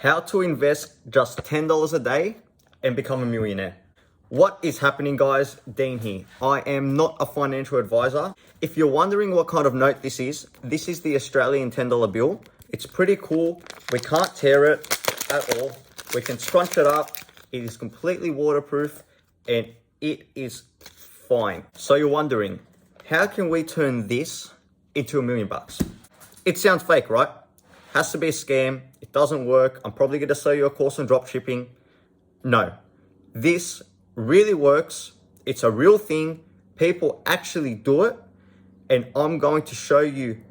How to invest just $10 a day and become a millionaire. What is happening, guys? Dean here. I am not a financial advisor. If you're wondering what kind of note this is the Australian $10 bill. It's pretty cool. We can't tear it at all. We can scrunch it up. It is completely waterproof and it is fine. So you're wondering, how can we turn this into $1 million? It sounds fake, right? Has to be a scam. It doesn't work. I'm probably going to sell you a course on drop shipping. No, this really works. It's a real thing. People actually do it. And I'm going to show you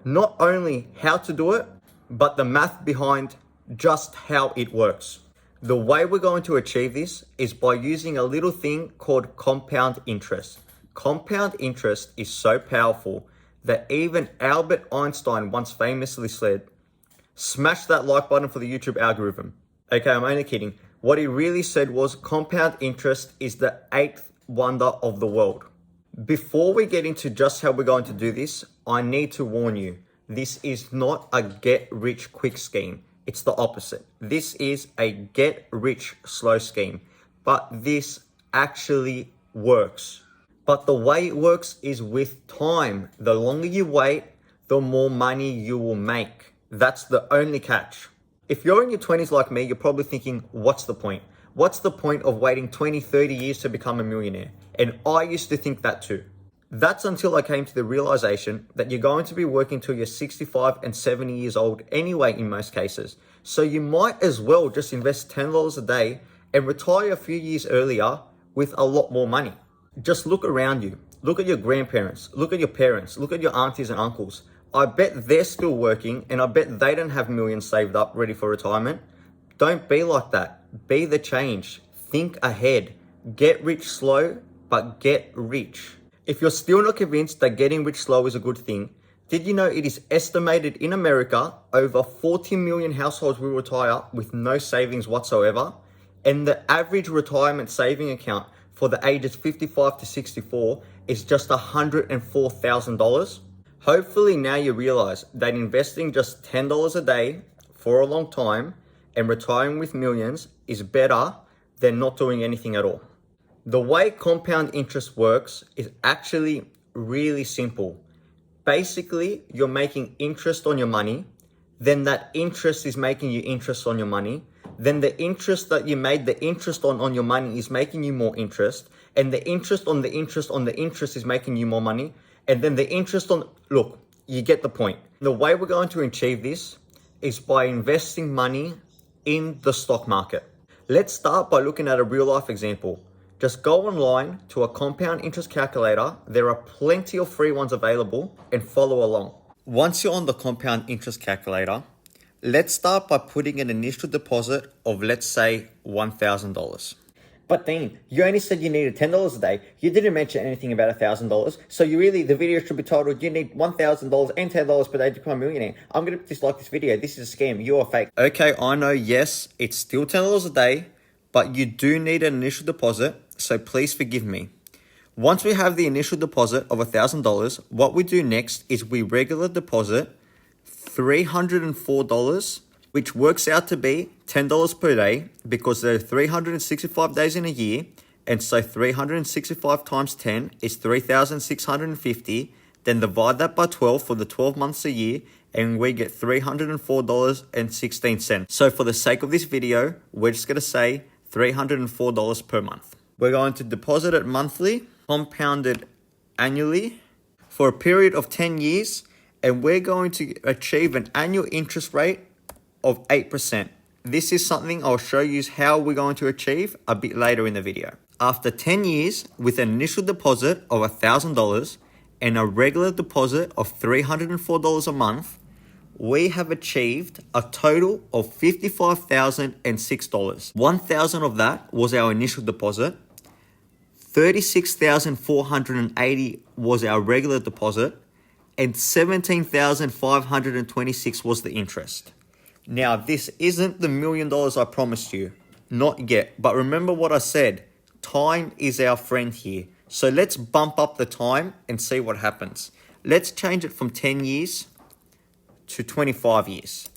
not only how to do it, but the math behind just how it works. The way we're going to achieve this is by using a little thing called compound interest. Compound interest is so powerful that even Albert Einstein once famously said, smash that like button for the YouTube algorithm. Okay, I'm only kidding. What he really said was compound interest is the eighth wonder of the world. Before we get into just how we're going to do this, I need to warn you, this is not a get rich quick scheme. It's the opposite. This is a get rich slow scheme, but this actually works. But the way it works is with time. The longer you wait, the more money you will make. That's the only catch. If you're in your 20s like me, you're probably thinking, what's the point? What's the point of waiting 20, 30 years to become a millionaire? And I used to think that too. That's until I came to the realization that you're going to be working till you're 65 and 70 years old anyway in most cases. So you might as well just invest $10 a day and retire a few years earlier with a lot more money. Just look around you. Look at your grandparents. Look at your parents. Look at your aunties and uncles. I bet they're still working and I bet they don't have millions saved up ready for retirement. Don't be like that. Be the change. Think ahead. Get rich slow, but get rich. If you're still not convinced that getting rich slow is a good thing, did you know it is estimated in America over 40 million households will retire with no savings whatsoever, and the average retirement saving account for the ages 55 to 64 is just $104,000? Hopefully now you realize that investing just $10 a day for a long time and retiring with millions is better than not doing anything at all. The way compound interest works is actually really simple. Basically, you're making interest on your money, then that interest is making you interest on your money, then the interest that you made the interest on your money is making you more interest, and the interest on the interest on the interest is making you more money, and then the interest on, look, you get the point. The way we're going to achieve this is by investing money in the stock market. Let's start by looking at a real life example. Just go online to a compound interest calculator. There are plenty of free ones available and follow along. Once you're on the compound interest calculator, let's start by putting an initial deposit of, let's say, $1,000. But Dean, you only said you needed $10 a day. You didn't mention anything about $1,000. So the video should be titled, you need $1,000 and $10 per day to become a millionaire. I'm going to dislike this video. This is a scam. You are fake. Okay, I know, yes, it's still $10 a day, but you do need an initial deposit. So please forgive me. Once we have the initial deposit of $1,000, what we do next is we regular deposit $304, which works out to be $10 per day because there are 365 days in a year. And so 365 times 10 is 3,650. Then divide that by 12 for the 12 months a year and we get $304.16. So for the sake of this video, we're just going to say $304 per month. We're going to deposit it monthly, compounded annually for a period of 10 years, and we're going to achieve an annual interest rate of 8%. This is something I'll show you how we're going to achieve a bit later in the video. After 10 years, with an initial deposit of $1,000 and a regular deposit of $304 a month, we have achieved a total of $55,006. $1,000 of that was our initial deposit. $36,480 was our regular deposit, and $17,526 was the interest. Now, this isn't the $1 million I promised you. Not yet. But remember what I said. Time is our friend here. So let's bump up the time and see what happens. Let's change it from 10 years to 25 years.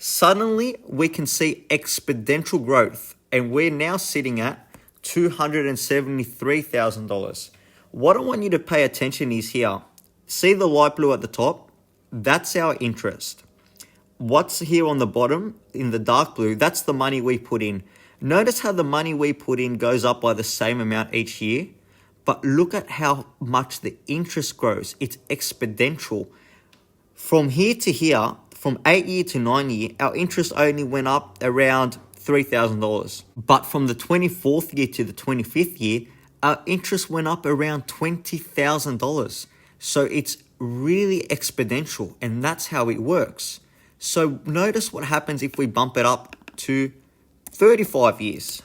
Suddenly, we can see exponential growth, and we're now sitting at $273,000. What I want you to pay attention is here. See the light blue at the top? That's our interest. What's here on the bottom in the dark blue? That's the money we put in. Notice how the money we put in goes up by the same amount each year, but look at how much the interest grows. It's exponential. From here to here, from 8 year to 9 year, our interest only went up around $3,000. But from the 24th year to the 25th year, our interest went up around $20,000. So it's really exponential, and that's how it works. So notice what happens if we bump it up to 35 years.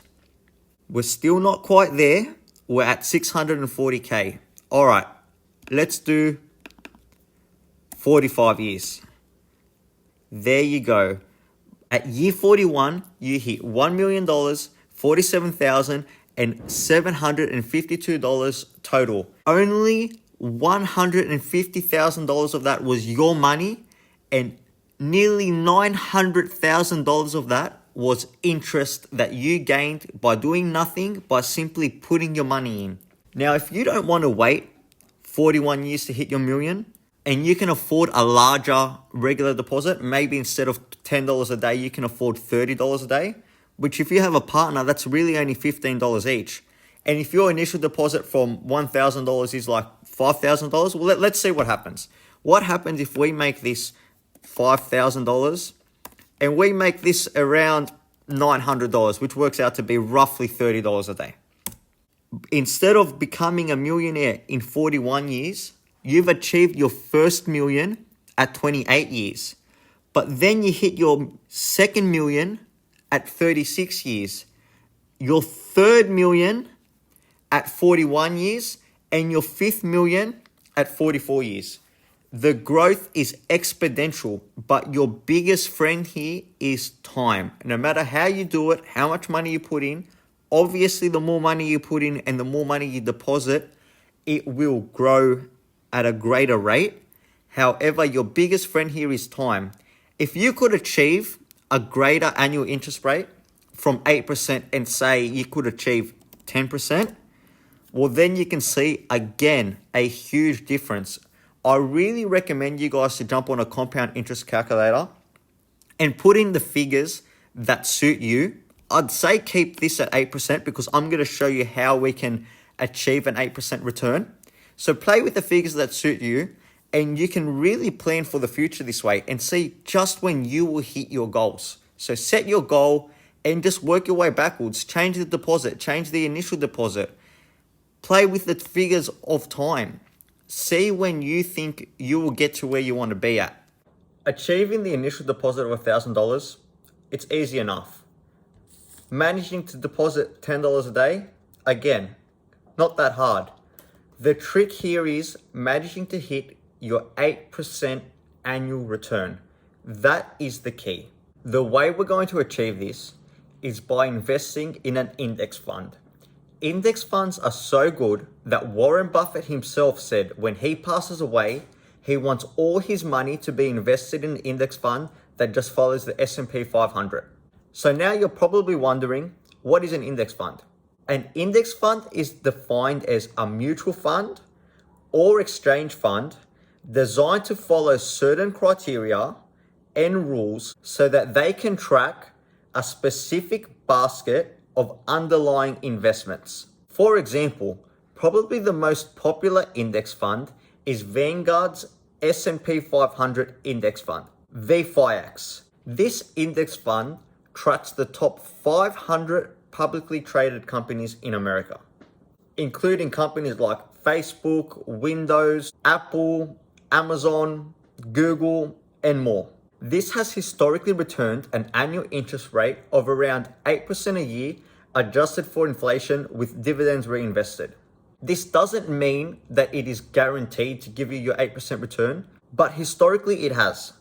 We're still not quite there. We're at 640K. All right, let's do 45 years. There you go. At year 41, you hit $1 million, $47,752 total. Only $150,000 of that was your money, and nearly $900,000 of that was interest that you gained by doing nothing, by simply putting your money in. Now, if you don't want to wait 41 years to hit your million, and you can afford a larger regular deposit, maybe instead of $10 a day, you can afford $30 a day, which if you have a partner, that's really only $15 each. And if your initial deposit from $1,000 is like $5,000, well, let's see what happens. What happens if we make this $5,000 and we make this around $900, which works out to be roughly $30 a day? Instead of becoming a millionaire in 41 years, you've achieved your first million at 28 years. But then you hit your second million at 36 years, your third million at 41 years, and your fifth million at 44 years. The growth is exponential, but your biggest friend here is time. No matter how you do it, how much money you put in, obviously the more money you put in and the more money you deposit, it will grow at a greater rate. However, your biggest friend here is time. If you could achieve a greater annual interest rate from 8% and say you could achieve 10%, well, then you can see again a huge difference. I really recommend you guys to jump on a compound interest calculator and put in the figures that suit you. I'd say keep this at 8% because I'm going to show you how we can achieve an 8% return. So play with the figures that suit you, and you can really plan for the future this way and see just when you will hit your goals. So set your goal and just work your way backwards. Change the deposit, change the initial deposit. Play with the figures of time. See when you think you will get to where you want to be at. Achieving the initial deposit of $1,000, it's easy enough. Managing to deposit $10 a day, again, not that hard. The trick here is managing to hit your 8% annual return. That is the key. The way we're going to achieve this is by investing in an index fund. Index funds are so good that Warren Buffett himself said when he passes away, he wants all his money to be invested in an index fund that just follows the S&P 500. So now you're probably wondering, what is an index fund? An index fund is defined as a mutual fund or exchange fund designed to follow certain criteria and rules so that they can track a specific basket of underlying investments. For example, probably the most popular index fund is Vanguard's S&P 500 index fund, VFIX. This index fund tracks the top 500 publicly traded companies in America, including companies like Facebook, Windows, Apple, Amazon, Google, and more. This has historically returned an annual interest rate of around 8% a year, adjusted for inflation with dividends reinvested. This doesn't mean that it is guaranteed to give you your 8% return, but historically it has.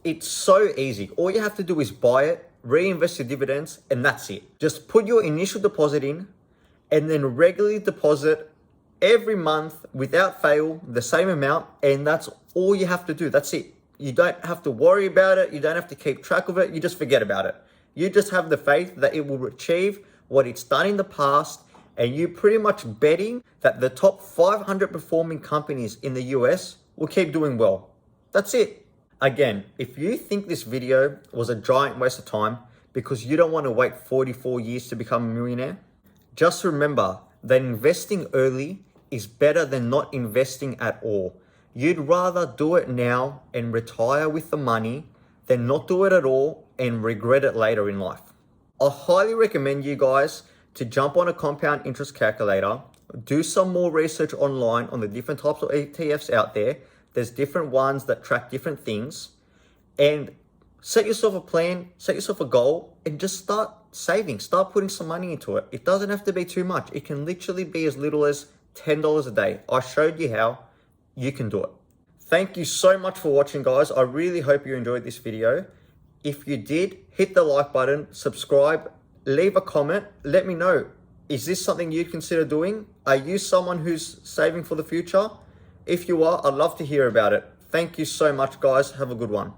It's so easy. All you have to do is buy it, reinvest your dividends, and that's it. Just put your initial deposit in and then regularly deposit every month without fail the same amount, and that's all you have to do. That's it. You don't have to worry about it. You don't have to keep track of it. You just forget about it. You just have the faith that it will achieve what it's done in the past, and you pretty much betting that the top 500 performing companies in the US will keep doing well. That's it. Again, if you think this video was a giant waste of time because you don't want to wait 44 years to become a millionaire, just remember that investing early is better than not investing at all. You'd rather do it now and retire with the money than not do it at all and regret it later in life. I highly recommend you guys to jump on a compound interest calculator, do some more research online on the different types of ETFs out there. There's different ones that track different things, and set yourself a plan, set yourself a goal, and just start saving, start putting some money into it. It doesn't have to be too much. It can literally be as little as $10 a day. I showed you how. You can do it. Thank you so much for watching, guys. I really hope you enjoyed this video. If you did, hit the like button, subscribe, leave a comment. Let me know, is this something you'd consider doing? Are you someone who's saving for the future? If you are, I'd love to hear about it. Thank you so much, guys. Have a good one.